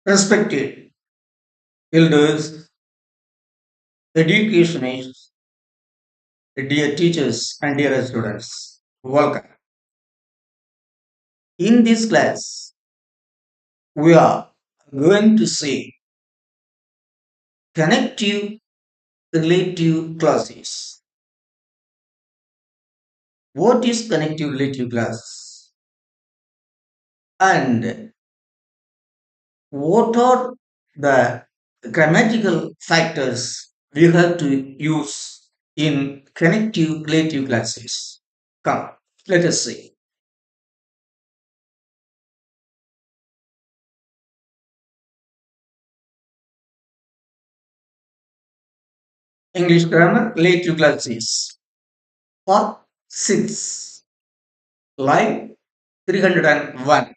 Respected elders, educationists, dear teachers, and dear students, welcome. In this class, we are going to see connective relative classes. What is connective relative class? And what are the grammatical factors we have to use in connective relative classes? Come, let us see. English grammar relative classes. Part 6, line 301,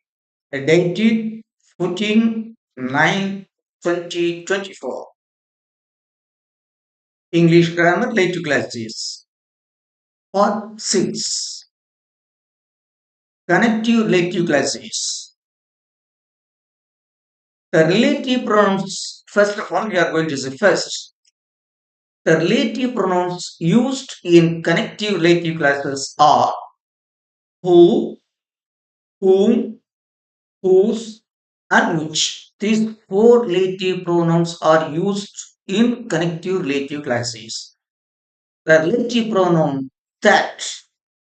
dated 14/9/2024. English grammar relative classes. Part 6, connective relative classes. The relative pronouns, first of all, we are going to see first. The relative pronouns used in connective relative classes are who, whom, whose, and which. These four relative pronouns are used in connective relative classes. The relative pronoun that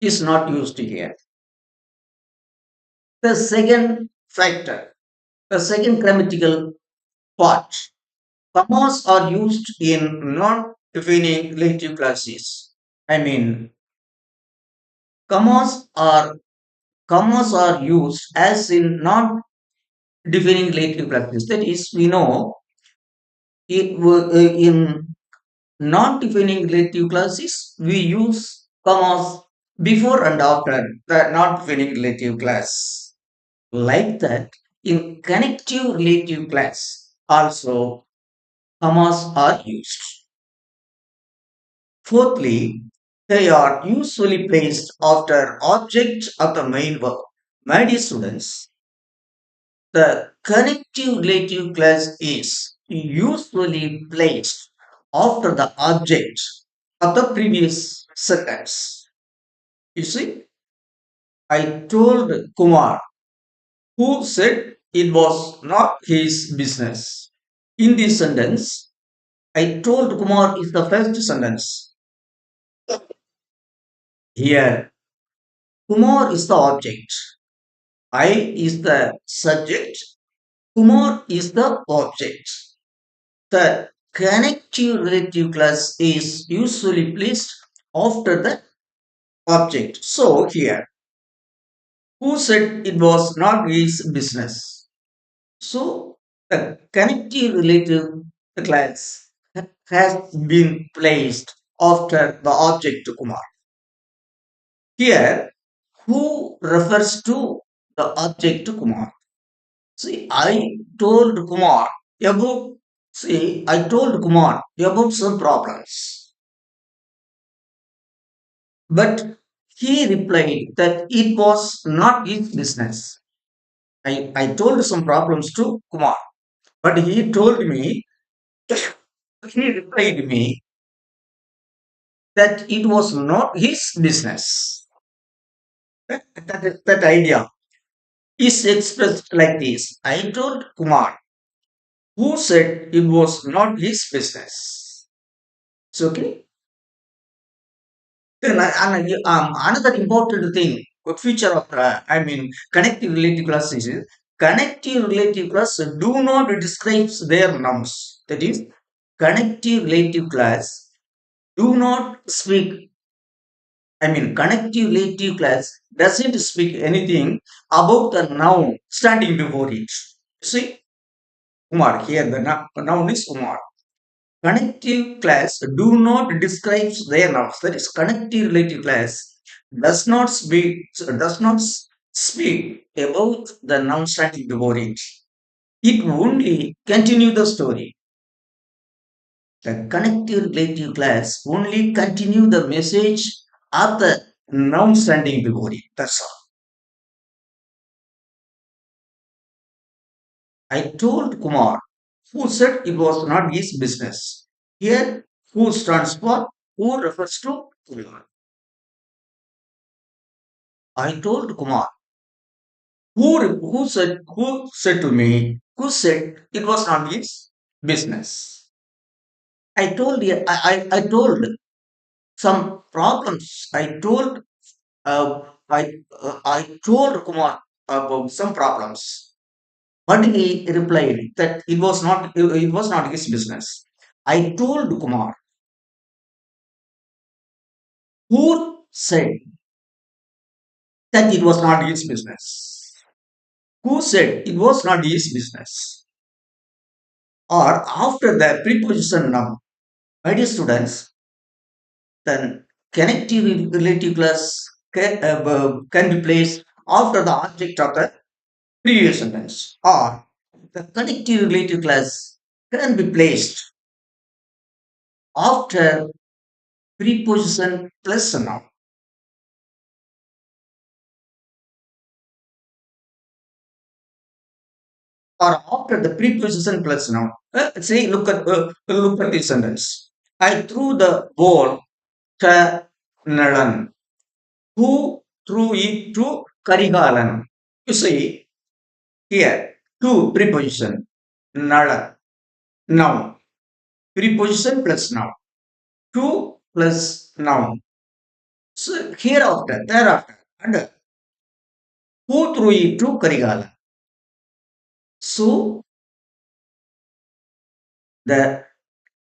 is not used here. The second factor, the second grammatical part, commas are used in non-defining relative classes. I mean, commas are commas are used as in non-defining relative classes. That is, we know in non-defining relative classes, we use commas before and after the non-defining relative class. Like that, in connective relative class, also commas are used. Fourthly, they are usually placed after object of the main verb. My dear students, the connective relative class is usually placed after the object of the previous sentence. You see, I told Kumar, who said it was not his business. In this sentence, I told Kumar is the first sentence. Here, Kumar is the object. I is the subject. Kumar is the object. The connective relative class is usually placed after the object. So here, who said it was not his business? So the connective relative class has been placed after the object Kumar. Here, who refers to the object Kumar? See, about, I told Kumar about some problems, but he replied that it was not his business. I told some problems to Kumar, but he replied me that it was not his business. That idea is expressed like this. I told Kumar, who said it was not his business. It's okay. Then another important thing, a feature of connective relative classes is connective relative class do not describe their nouns. That is, connective relative class do not speak. Connective relative class doesn't speak anything about the noun standing before it. See, Umar here the noun is Umar. Connective class do not describe their nouns. That is, connective relative class does not speak about the noun standing before it. It only continue the story. The connective relative class only continue the message of the noun standing before it. That's all. I told Kumar, who said it was not his business. Here, who stands for who refers to Kumar. I told Kumar, who said to me, who said it was not his business. I told some problems. I told Kumar about some problems. But he replied that it was not his business. I told Kumar, who said that it was not his business. Who said it was not his business? Or after the preposition noun, my dear students, then connective relative clause can be placed after the object of the previous sentence, or the connective relative clause can be placed after preposition plus noun, or after the preposition plus noun. See, look at this sentence. I threw the ball to Nalan, who threw it to Karigalan. You see here, two preposition, Nalan, noun, preposition plus noun, two plus noun. So hereafter, thereafter, and who threw it to Karigalan. So the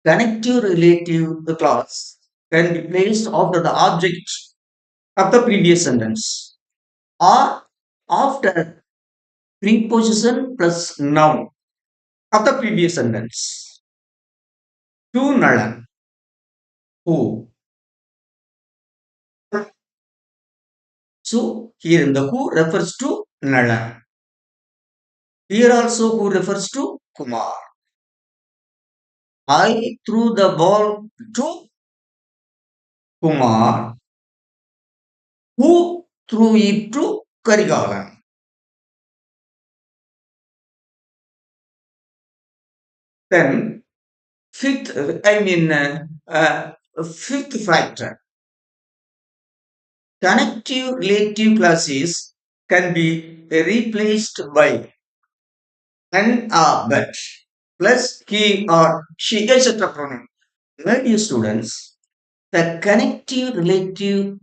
connective relative clause can be placed after the object of the previous sentence, or after preposition plus noun of the previous sentence. To Nalan, who. So here in the who refers to Nalan. Here also who refers to Kumar. I threw the ball to Kumar, who threw it to Karigalan. Then fifth factor, connective relative classes can be replaced by an or but plus he or she, etc. pronoun. My dear students, the connective relative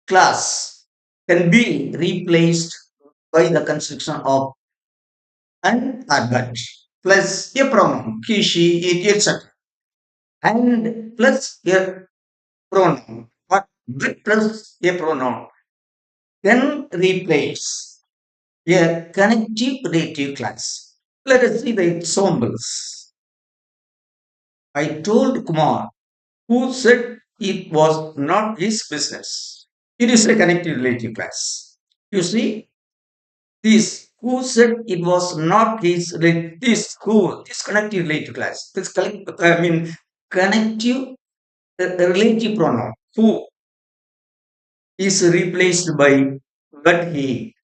class can be replaced by the construction of an or but plus a pronoun, he, she, it, etc. And plus a pronoun, or but plus a pronoun can replace a connective relative class. Let us see the examples. I told Kumar, who said it was not his business. It is a connective relative class. You see, this who said it was not his this connective relative class. Connective relative pronoun who is replaced by but he,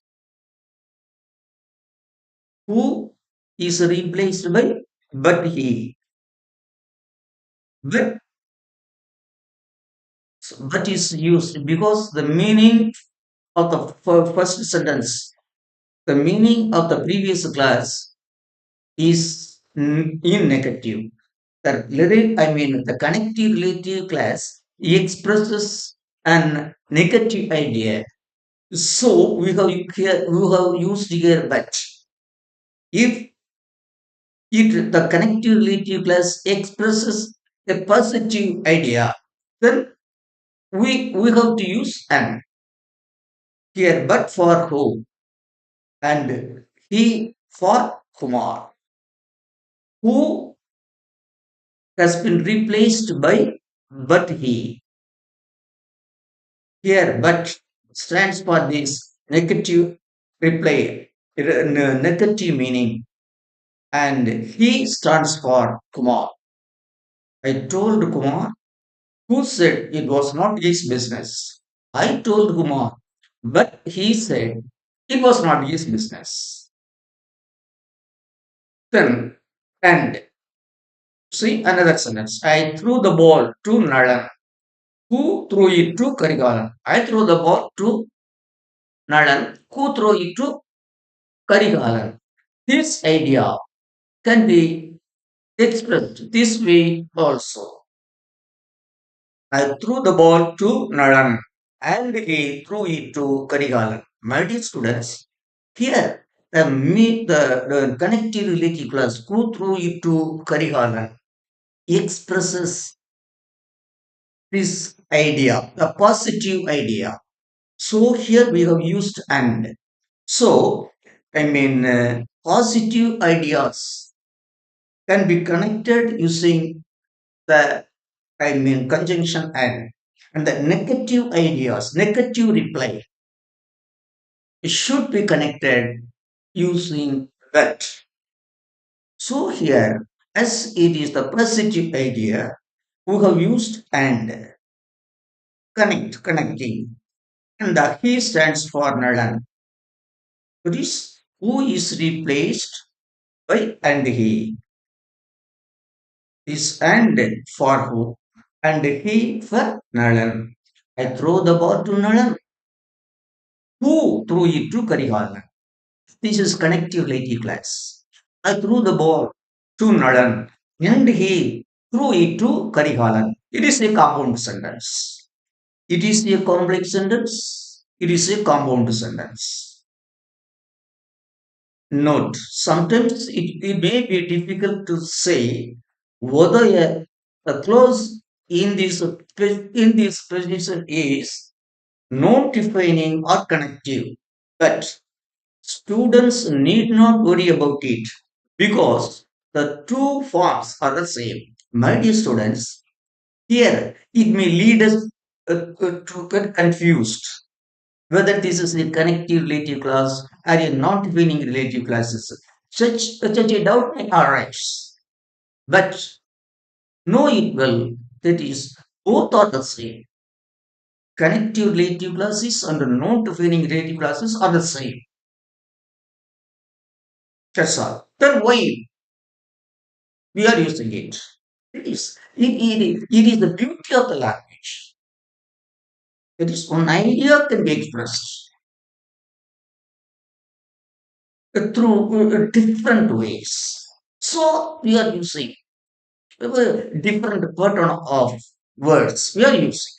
who is replaced by but he, but but is used because the meaning of the first sentence, the meaning of the previous class is in negative. The connective relative class expresses an negative idea. So we have used here but. If the connective relative class expresses a positive idea, then we have to use an here, but for who, and he for Kumar, who has been replaced by but he. Here, but stands for this negative reply, negative meaning, and he stands for Kumar. I told Kumar, who said it was not his business. I told Kumar, but he said it was not his business. Then, and see another sentence. I threw the ball to Nalan. Who threw it to Karigalan? I threw the ball to Nalan. Who threw it to Karigalan? This idea can be expressed this way also. I threw the ball to Nalan and he threw it to Karigalan. My dear students, here the connective relative class who threw it to Karigalan expresses this idea, a positive idea. So here we have used and. So, positive ideas can be connected using the, conjunction and the negative ideas, negative reply should be connected using that. So here, as it is the positive idea, we have used and connecting, and the he stands for Nalan. That is who is replaced by and he is and for who and he for Nalan. I throw the ball to Nalan. Who threw it to Karigalan? This is connective relative class. I threw the ball to Nalan and he threw it to Karigalan. It is a compound sentence. It is a complex sentence. It is a compound sentence. Note, sometimes it may be difficult to say whether a clause in this position is non-defining or connective. But students need not worry about it because the two forms are the same. My dear students, here it may lead us to get confused whether this is a connective relative class or a non-defining relative classes. Such a doubt may arise. But know it well, that is, both are the same. Connective relative classes and non-defining relative classes are the same. That's all. Then why we are using it? It is the beauty of the language. That is, one idea can be expressed through different ways. So we are using different pattern of words we are using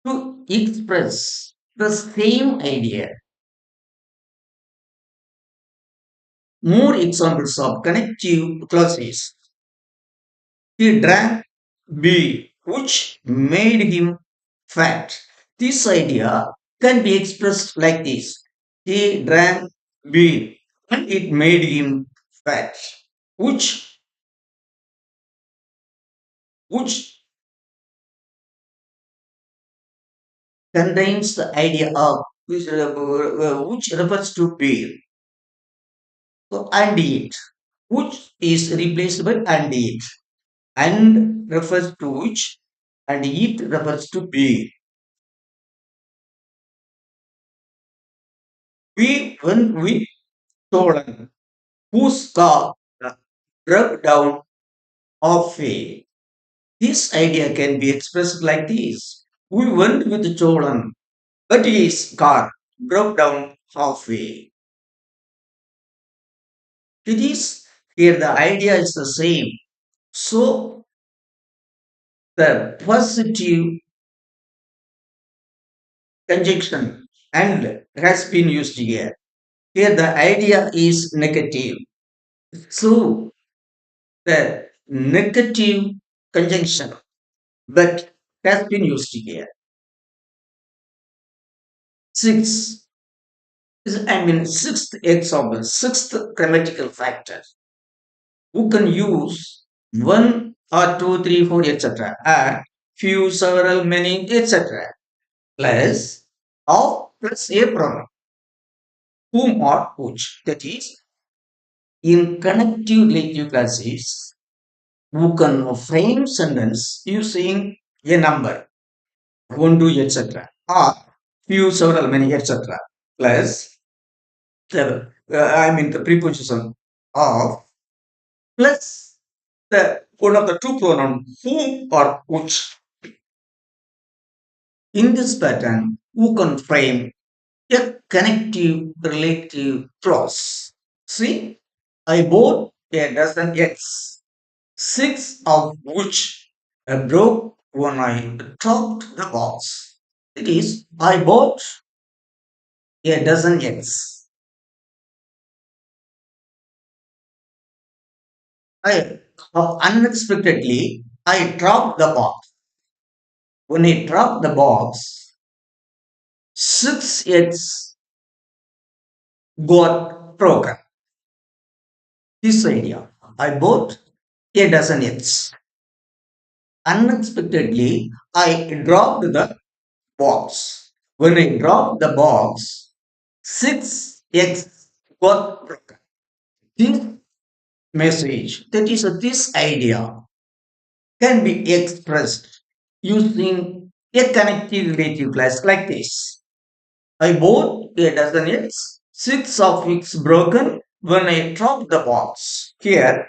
to express the same idea. More examples of connective clauses. He drank beer, which made him fat. This idea can be expressed like this. He drank beer and it made him fat, which which contains the idea of which refers to beer. So and it, which is replaced by and it. And refers to which and it refers to beer. When we stolen whose car broke down halfway. This idea can be expressed like this. We went with Cholan, but his car broke down halfway. It is here the idea is the same. So the positive conjunction and has been used here. Here the idea is negative. So the negative conjunction but has been used here. Six sixth example, sixth grammatical factor. Who can use one or two, three, four, etc. and few, several, many, etc. plus of plus a pronoun, whom or which. That is, in connective relative classes, who can frame sentence using a number, one, two, etc. or few, several, many, etc. plus the preposition of plus the one of the two pronoun whom or which. In this pattern, who can frame a connective relative clause. See, I bought a dozen eggs, six of which I broke when I dropped the box. It is, I bought a dozen eggs. I unexpectedly I dropped the box. When I dropped the box, six eggs got broken. This idea. I bought a dozen eggs. Unexpectedly, I dropped the box. When I dropped the box, six eggs got broken. This message, that is, this idea can be expressed using a connected relative class like this. I bought a dozen eggs, six of which broken when I dropped the box. Here,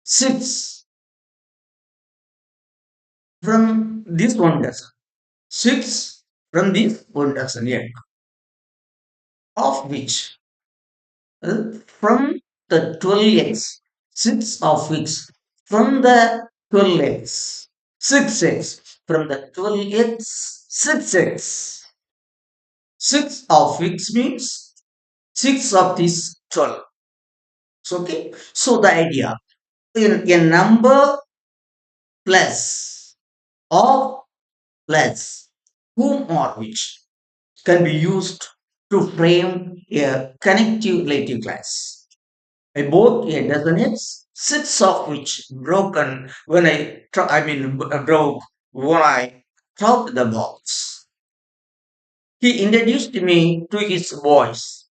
six from this one dozen, six from this one dozen egg, of which from the 12 eggs, six of which from the 12 eggs, six eggs from the 12 eggs, six eggs, six of which means six of these 12. So, okay, so the idea in a number plus of plus whom or which can be used to frame a connective relative class. I bought a dozen eggs, six of which broken when broke when I dropped the box. He introduced me to his boys,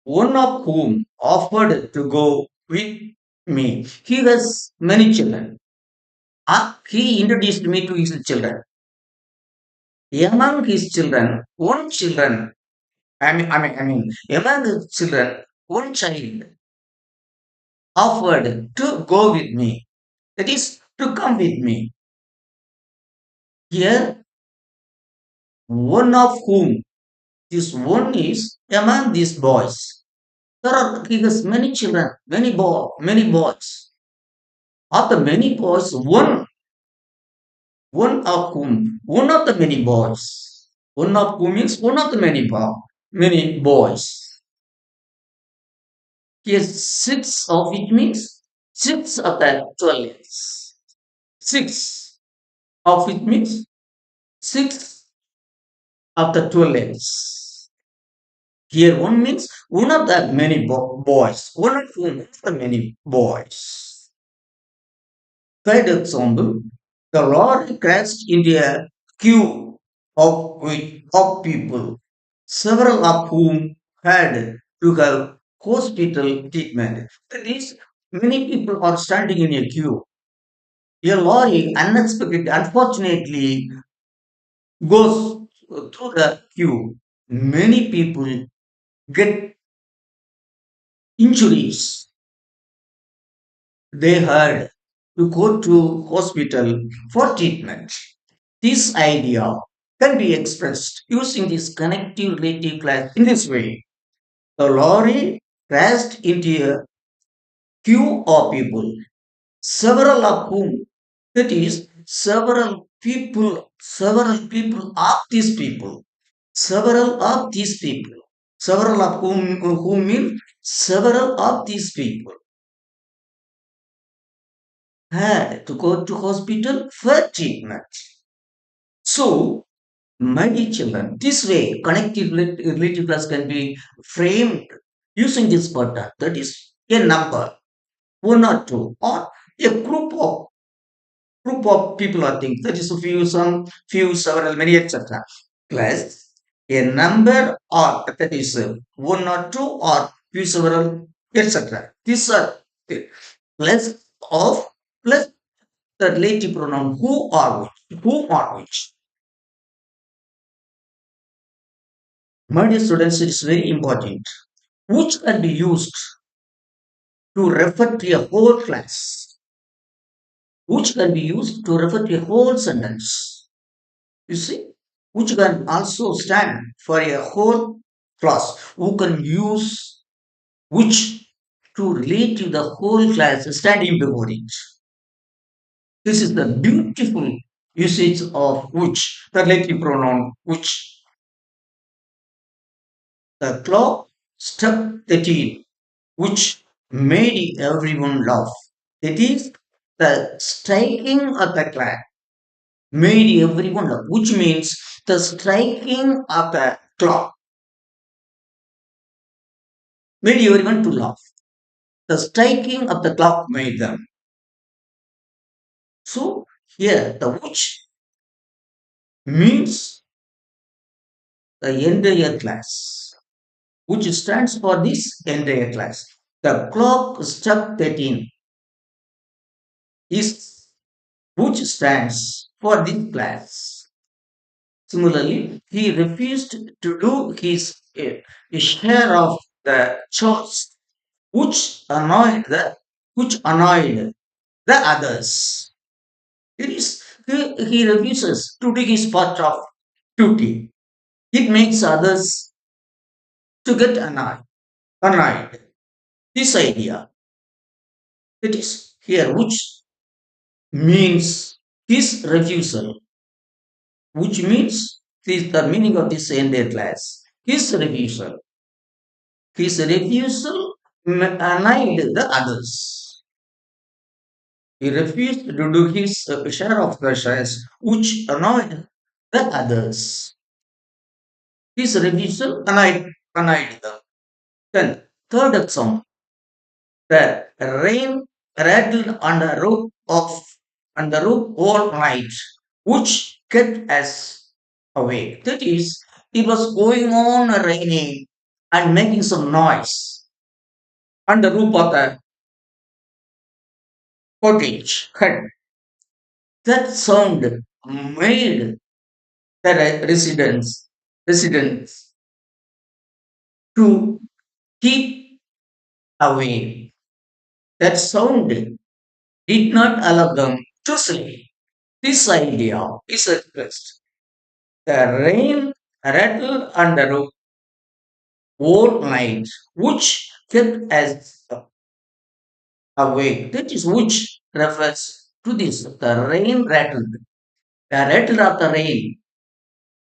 one of whom offered to go with me. He has many children. He introduced me to his children. Among his children, among his children, one child offered to go with me. That is, to come with me. Here, one of whom, this one is among these boys. There are he has many children, many boys. Of the many boys, one of whom, one of the many boys. One of whom means one of the many boys. Here, six of it means six of the 12. Six of it means six of the 12. Here one means one of the many boys, one of whom is the many boys. Third example, the lorry crashed into a queue of people, several of whom had to have hospital treatment. That is, many people are standing in a queue. A lorry unfortunately goes through the queue. Many people get injuries. They had to go to hospital for treatment. This idea can be expressed using this connective relative class in this way. A lorry crashed into a queue of people, several of whom, that is, several people of these people, several of whom mean several of these people had to go to hospital for treatment. So, my dear children, this way connective relative class can be framed using this pattern. That is a number, one or two, or a group of people or things. That is a few, some, few, several, many, etc. Plus a number or that is one or two or few, several, etc. These are the plus of plus the relative pronoun who or which. My dear students, it is very important. Which can be used to refer to a whole class, which can be used to refer to a whole sentence. You see, which can also stand for a whole class, who can use which to relate to the whole class standing before it. This is the beautiful usage of which, the relative pronoun which. The clock struck 13, which made everyone laugh. That is, the striking of the clock made everyone laugh, which means the striking of the clock made everyone to laugh. The striking of the clock made them. So here, the which means the entire class, which stands for this entire class. The clock struck 13 is which stands for this class. Similarly, he refused to do his share of the chores, which annoyed the others. It is he refuses to do his part of duty. It makes others to get annoyed. This idea, it is here, which means his refusal, which means this the meaning of this entire class. His refusal annoyed the others. He refused to do his share of the shares, which annoyed the others. His refusal annoyed them. Then, third example, the rain rattled on the roof all night, which kept us awake. That is, it was going on raining and making some noise on the roof of the cottage hut. That sound made the residents to keep away. That sound did not allow them to sleep. This idea is expressed. The rain rattled on the roof all night, which kept us awake. That is which refers to this. The rain rattled. The rattle of the rain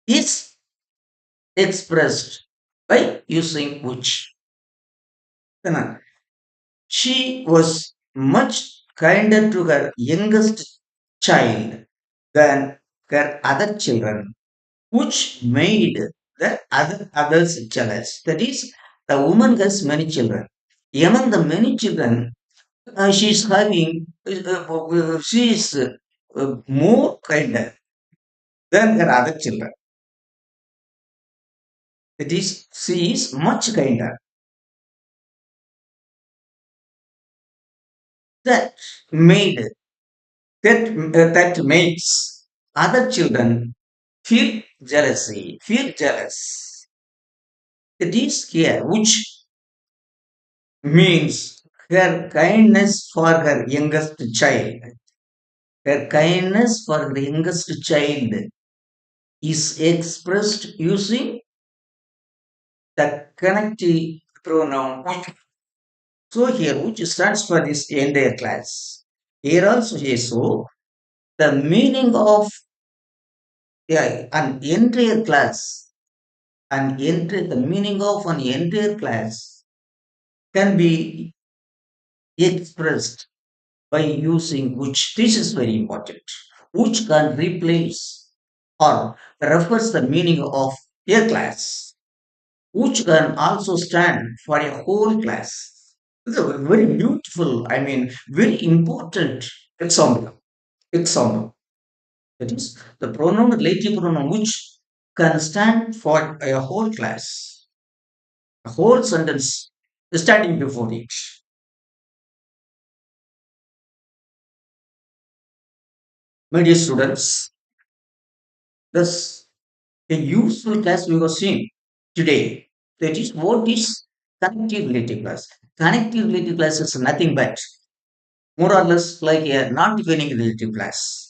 is expressed by using which. Then, she was much kinder to her youngest child than her other children, which made the others jealous. That is, the woman has many children. Among the many children, she is more kinder than her other children. That is, she is much kinder. That made that makes other children feel jealous. It is here, which means her kindness for her youngest child. Her kindness for her youngest child is expressed using the connective pronoun which. So here, which stands for this entire class. Here also, yes, so the meaning of an entire class, the meaning of an entire class can be expressed by using which. This is very important. Which can replace or refers the meaning of a class, which can also stand for a whole class. It's a very beautiful, very important example. Example. That is the pronoun relative pronoun which can stand for a whole class, a whole sentence standing before it. My dear students, thus a useful class we were seeing today. That is what is Connective relative class. Connective relative class is nothing but more or less like a non-defining relative class.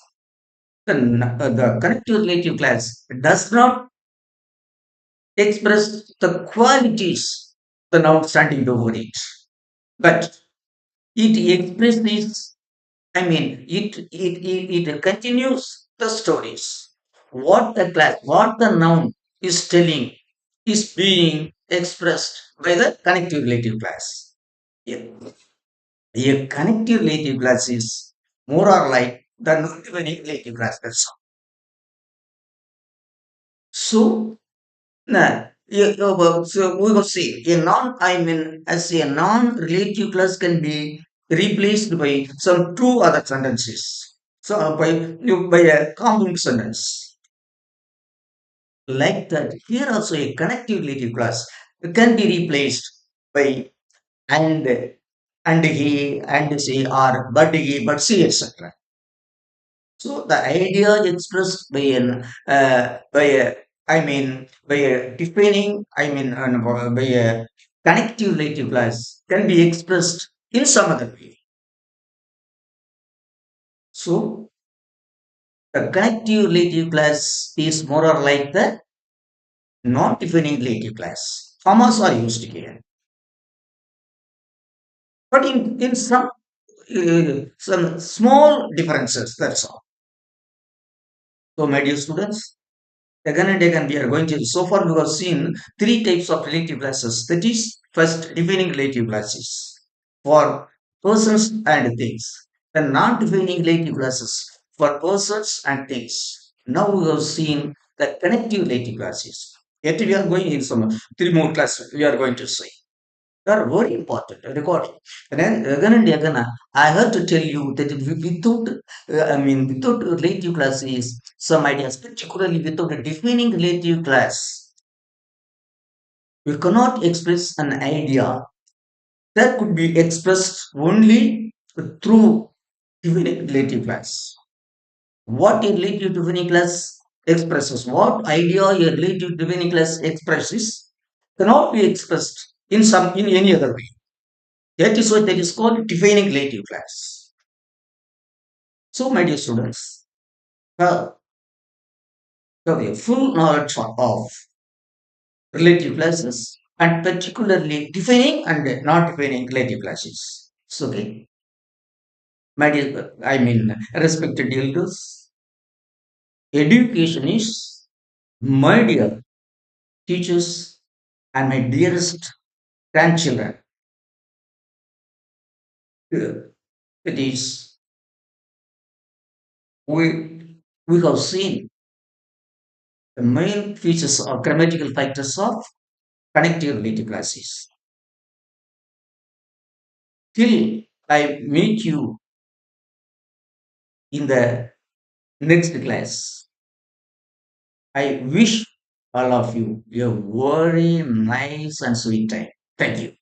The connective relative class does not express the qualities the noun standing over it, but it expresses, it continues the stories. What the noun is telling is being expressed by the connective relative class. A, a connective relative class is more or like the non-defining relative class. That's all. So, nah, so we will see a as a non-relative class can be replaced by some two other sentences. So, by a compound sentence. Like that, here also a connective relative class can be replaced by and he and she or but he but she, etc. So the idea expressed by an by a by a defining by a connective relative class can be expressed in some other way. So the connective relative class is more or like the non-defining relative class. Commas are used here, but in some small differences. That's all. So, my dear students, again and again, we are going to. So far, we have seen three types of relative classes. That is, first, defining relative classes for persons and things. Then, non-defining relative classes for persons and things. Now, we have seen the connective relative classes. Yet, we are going in some three more classes. We are going to see. They are very important. Record. And then again and again, I have to tell you that without, without relative classes, some ideas, particularly without a defining relative class, we cannot express an idea that could be expressed only through defining relative class. What a relative defining class expresses, what idea a relative defining class expresses, cannot be expressed in any other way. That is what that is called defining relative class. So, my dear students, uh, have a full knowledge of relative classes and particularly defining and not defining relative classes. So, okay, my dear, respected elders, education is my dear teachers and my dearest grandchildren. It is we have seen the main features or grammatical factors of connective relative classes. Till I meet you in the next class, I wish all of you a very nice and sweet time. Thank you.